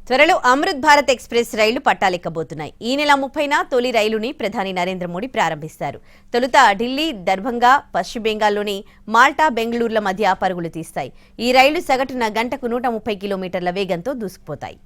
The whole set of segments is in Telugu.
త్వరలో అమృత్ భారత్ ఎక్స్ప్రెస్ రైళ్లు పట్టాలెక్కబోతున్నాయి. ఈ నెల 30న తొలి రైలుని ప్రధాని నరేంద్ర మోడీ ప్రారంభిస్తారు. తొలుత ఢిల్లీ, దర్భంగా, పశ్చిమ బెంగాల్లోని మాల్టా, బెంగళూరుల మధ్య పరుగులు తీస్తాయి. ఈ రైళ్లు సగటున గంటకు 130 కిలోమీటర్ల వేగంతో దూసుకుపోతాయి.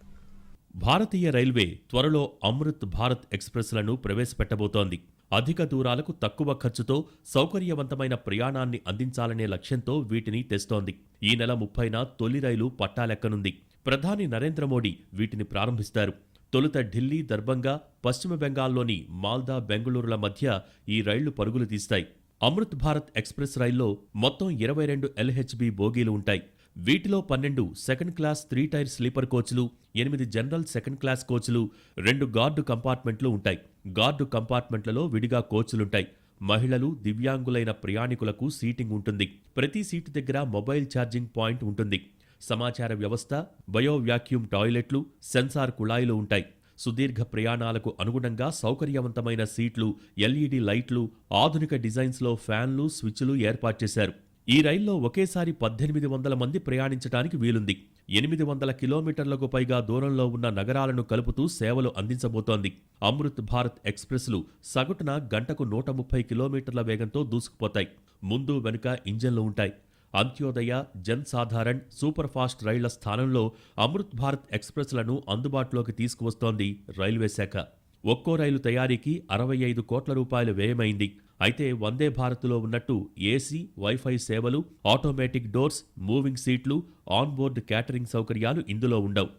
భారతీయ రైల్వే త్వరలో అమృత్ భారత్ ఎక్స్ప్రెస్లను ప్రవేశపెట్టబోతోంది. అధిక దూరాలకు తక్కువ ఖర్చుతో సౌకర్యవంతమైన ప్రయాణాన్ని అందించాలనే లక్ష్యంతో వీటిని తెస్తోంది. ఈ నెల 30న తొలి రైలు పట్టాలెక్కనుంది. ప్రధాని నరేంద్ర మోడీ వీటిని ప్రారంభిస్తారు. తొలుత ఢిల్లీ, దర్భంగా, పశ్చిమ బెంగాల్లోని మాల్దా, బెంగళూరుల మధ్య ఈ రైళ్లు పరుగులు తీస్తాయి. అమృత్ భారత్ ఎక్స్ప్రెస్ రైల్లో మొత్తం 22 LHB బోగీలు ఉంటాయి. వీటిలో 12 సెకండ్ క్లాస్ 3 టైర్ స్లీపర్ కోచ్లు, 8 జనరల్ సెకండ్ క్లాస్ కోచ్లు, 2 గార్డు కంపార్ట్మెంట్లు ఉంటాయి. గార్డు కంపార్ట్మెంట్లలో విడిగా కోచ్లుంటాయి. మహిళలు, దివ్యాంగులైన ప్రయాణికులకు సీటింగ్ ఉంటుంది. ప్రతి సీటు దగ్గర మొబైల్ ఛార్జింగ్ పాయింట్ ఉంటుంది. సమాచార వ్యవస్థ, బయో వ్యాక్యూమ్ టాయిలెట్లు, సెన్సార్ కుళాయిలు ఉంటాయి. సుదీర్ఘ ప్రయాణాలకు అనుగుణంగా సౌకర్యవంతమైన సీట్లు, LED లైట్లు, ఆధునిక డిజైన్స్లో ఫ్యాన్లు, స్విచ్లు ఏర్పాటు చేశారు. ఈ రైల్లో ఒకేసారి 1800 మంది ప్రయాణించడానికి వీలుంది. 800 కిలోమీటర్లకు పైగా దూరంలో ఉన్న నగరాలను కలుపుతూ సేవలు అందించబోతోంది. అమృత్ భారత్ ఎక్స్ప్రెస్లు సగటున గంటకు 130 కిలోమీటర్ల వేగంతో దూసుకుపోతాయి. ముందు వెనుక ఇంజన్లు ఉంటాయి. అంత్యోదయ, జన్ సాధారణ్, సూపర్ ఫాస్ట్ రైళ్ల స్థానంలో అమృత్ భారత్ ఎక్స్ప్రెస్లను అందుబాటులోకి తీసుకువస్తోంది రైల్వే శాఖ. ఒక్కో రైలు తయారీకి 65 కోట్ల రూపాయలు వ్యయమైంది. అయితే వందే భారత్లో ఉన్నట్టు ఏసీ, వైఫై సేవలు, ఆటోమేటిక్ డోర్స్, మూవింగ్ సీట్లు, ఆన్బోర్డ్ క్యాటరింగ్ సౌకర్యాలు ఇందులో ఉండవు.